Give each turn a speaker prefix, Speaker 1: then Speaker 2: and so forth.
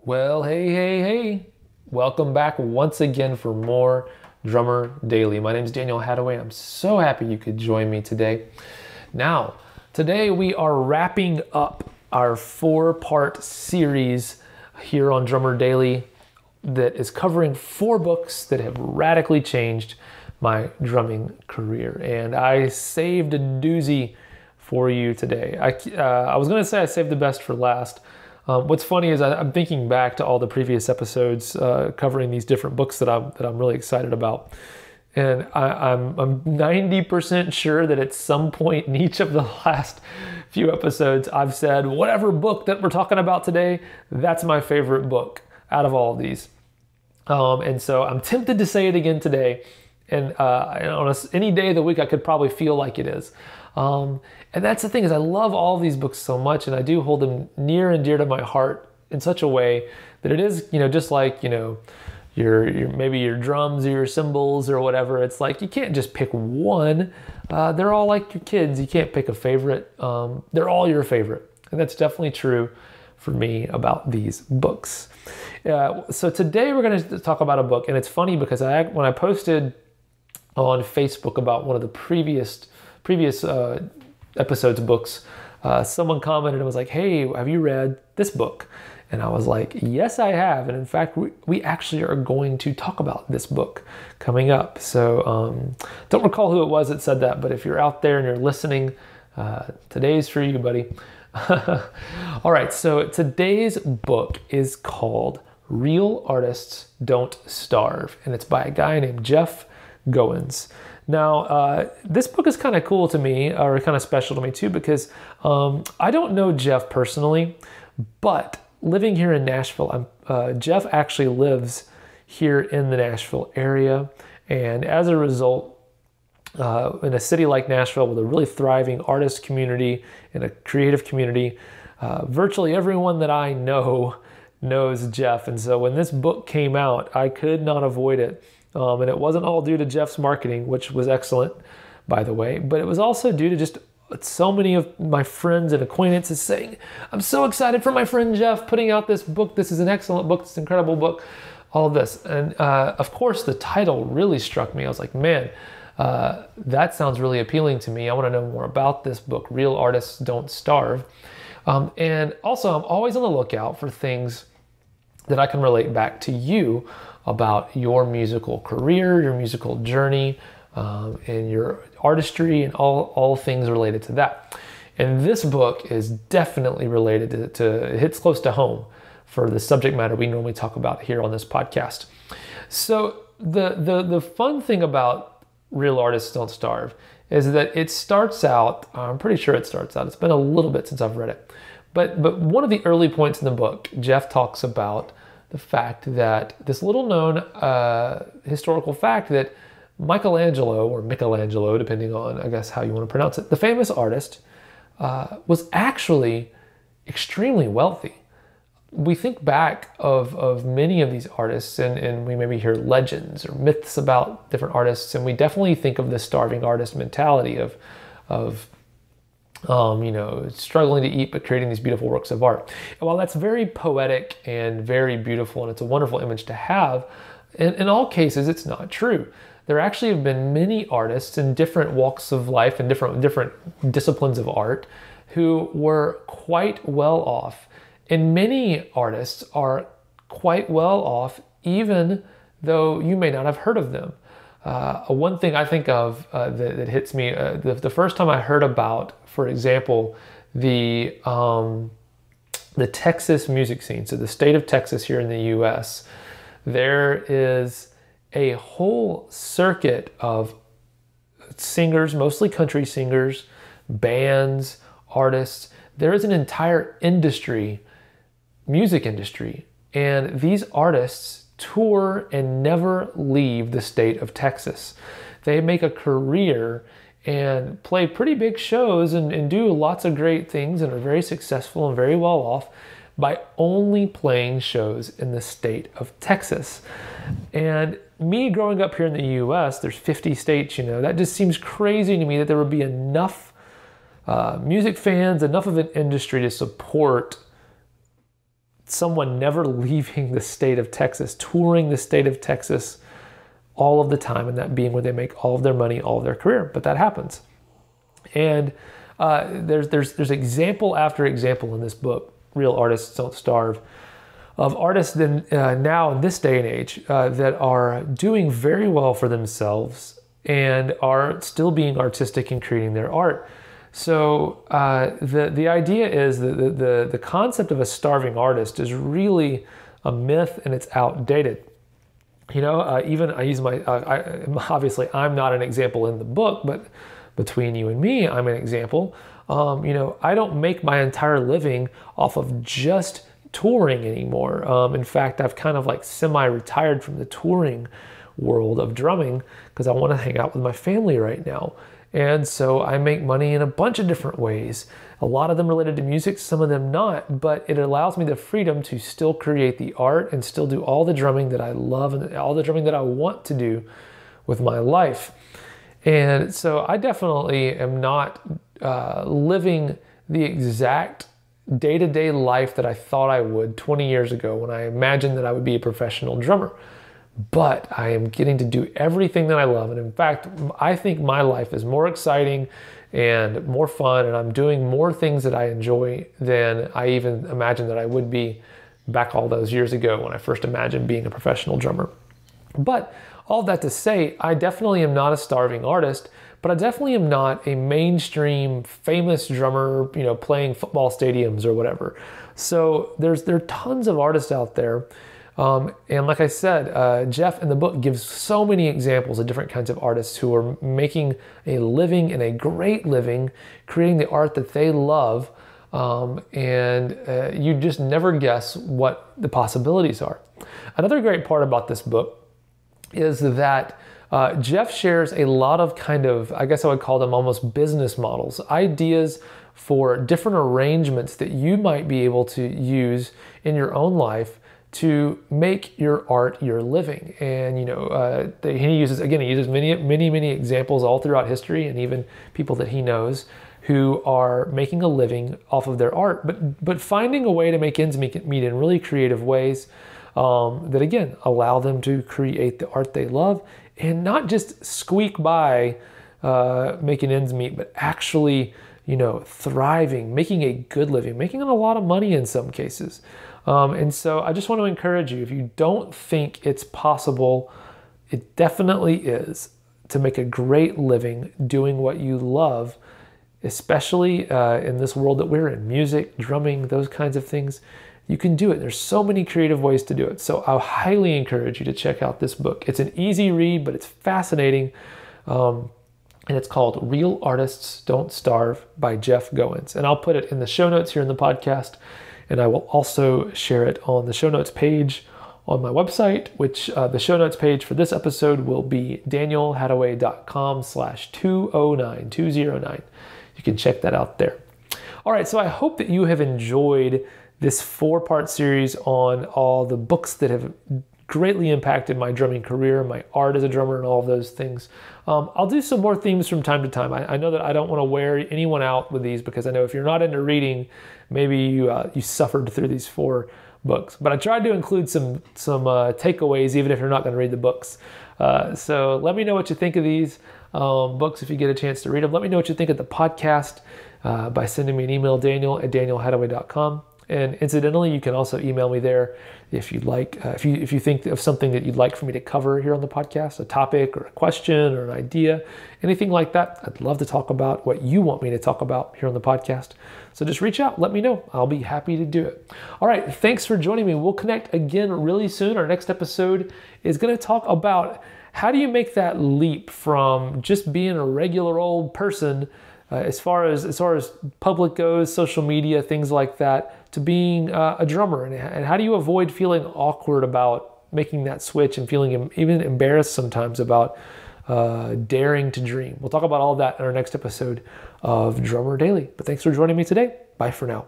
Speaker 1: Well, hey. Welcome back once again for more Drummer Daily. My name is Daniel Hadaway. I'm so happy you could join me today. Now, today we are wrapping up our 4-part series here on Drummer Daily that is covering 4 books that have radically changed my drumming career. And I saved a doozy for you today. I was going to say I saved the best for last. What's funny is I'm thinking back to all the previous episodes covering these different books that I'm really excited about, and I'm 90% sure that at some point in each of the last few episodes I've said whatever book that we're talking about today, that's my favorite book out of all of these, and so I'm tempted to say it again today, and on any day of the week I could probably feel like it is. And that's the thing, is I love all of these books so much, and I do hold them near and dear to my heart in such a way that it is, just like, your maybe your drums or your cymbals or whatever. It's like you can't just pick one. They're all like your kids. You can't pick a favorite. They're all your favorite. And that's definitely true for me about these books. So today we're going to talk about a book, and it's funny because when I posted on Facebook about one of the previous episodes books, someone commented and was like, hey, have you read this book? And I was like, yes, I have. And in fact, we actually are going to talk about this book coming up. So don't recall who it was that said that, but if you're out there and you're listening, today's for you, buddy. All right, so today's book is called Real Artists Don't Starve, and it's by a guy named Jeff Goins. Now, this book is kind of cool to me, or kind of special to me too, because I don't know Jeff personally, but living here in Nashville, Jeff actually lives here in the Nashville area, and as a result, in a city like Nashville with a really thriving artist community and a creative community, virtually everyone that I know knows Jeff, and so when this book came out, I could not avoid it. And it wasn't all due to Jeff's marketing, which was excellent, by the way, but it was also due to just so many of my friends and acquaintances saying, I'm so excited for my friend Jeff putting out this book. This is an excellent book. It's an incredible book, all of this. And of course, the title really struck me. I was like, man, that sounds really appealing to me. I want to know more about this book, Real Artists Don't Starve. And also, I'm always on the lookout for things that I can relate back to you about your musical career, your musical journey, and your artistry, and all things related to that. And this book is definitely related it hits close to home for the subject matter we normally talk about here on this podcast. So the fun thing about Real Artists Don't Starve is that it starts out, I'm pretty sure it starts out, it's been a little bit since I've read it, but one of the early points in the book, Jeff talks about the fact that this little known historical fact that Michelangelo, depending on, I guess, how you want to pronounce it, the famous artist, was actually extremely wealthy. We think back of many of these artists, and we maybe hear legends or myths about different artists, and we definitely think of the starving artist mentality of struggling to eat but creating these beautiful works of art. And while that's very poetic and very beautiful, and it's a wonderful image to have, in all cases, it's not true. There actually have been many artists in different walks of life and different disciplines of art who were quite well off. And many artists are quite well off, even though you may not have heard of them. One thing I think of that hits me, the first time I heard about, for example, the Texas music scene, so the state of Texas here in the US, there is a whole circuit of singers, mostly country singers, bands, artists. There is an entire industry, music industry, and these artists tour and never leave the state of Texas. They make a career and play pretty big shows and do lots of great things and are very successful and very well off by only playing shows in the state of Texas. And me growing up here in the US, there's 50 states, that just seems crazy to me that there would be enough music fans, enough of an industry to support someone never leaving the state of Texas, touring the state of Texas all of the time, and that being where they make all of their money, all of their career. But that happens. And there's example after example in this book, Real Artists Don't Starve, of artists now in this day and age that are doing very well for themselves and are still being artistic and creating their art. So the idea is that the concept of a starving artist is really a myth, and it's outdated. Even I use obviously I'm not an example in the book, but between you and me, I'm an example. I don't make my entire living off of just touring anymore. In fact, I've kind of like semi-retired from the touring world of drumming because I want to hang out with my family right now. And so I make money in a bunch of different ways. A lot of them related to music, some of them not, but it allows me the freedom to still create the art and still do all the drumming that I love and all the drumming that I want to do with my life. And so I definitely am not living the exact day-to-day life that I thought I would 20 years ago when I imagined that I would be a professional drummer. But I am getting to do everything that I love. And in fact, I think my life is more exciting and more fun, and I'm doing more things that I enjoy than I even imagined that I would be back all those years ago when I first imagined being a professional drummer. But all that to say, I definitely am not a starving artist, but I definitely am not a mainstream famous drummer, playing football stadiums or whatever. So there are tons of artists out there. And like I said, Jeff in the book gives so many examples of different kinds of artists who are making a living and a great living, creating the art that they love. And you just never guess what the possibilities are. Another great part about this book is that Jeff shares a lot of I guess I would call them almost business models, ideas for different arrangements that you might be able to use in your own life to make your art your living. And he uses many examples all throughout history, and even people that he knows who are making a living off of their art, but finding a way to make ends meet in really creative ways that again allow them to create the art they love and not just squeak by making ends meet, but actually thriving, making a good living, making a lot of money in some cases. And so I just want to encourage you, if you don't think it's possible, it definitely is, to make a great living doing what you love, especially in this world that we're in, music, drumming, those kinds of things. You can do it. There's so many creative ways to do it. So I highly encourage you to check out this book. It's an easy read, but it's fascinating. And it's called Real Artists Don't Starve by Jeff Goins. And I'll put it in the show notes here in the podcast. And I will also share it on the show notes page on my website, which the show notes page for this episode will be danielhadaway.com/209. You can check that out there. All right, so I hope that you have enjoyed this 4-part series on all the books that have greatly impacted my drumming career, my art as a drummer, and all of those things. I'll do some more themes from time to time. I know that I don't want to wear anyone out with these because I know if you're not into reading, maybe you suffered through these 4 books. But I tried to include some takeaways, even if you're not going to read the books. So let me know what you think of these books if you get a chance to read them. Let me know what you think of the podcast by sending me an email, daniel@danielhadaway.com. And incidentally, you can also email me there if you'd like, if you think of something that you'd like for me to cover here on the podcast, a topic or a question or an idea, anything like that. I'd love to talk about what you want me to talk about here on the podcast. So just reach out, let me know. I'll be happy to do it. All right, thanks for joining me. We'll connect again really soon. Our next episode is going to talk about how do you make that leap from just being a regular old person as far as public goes, social media, things like that, to being a drummer, and how do you avoid feeling awkward about making that switch and feeling even embarrassed sometimes about daring to dream. We'll talk about all of that in our next episode of Drummer Daily. But thanks for joining me today. Bye for now.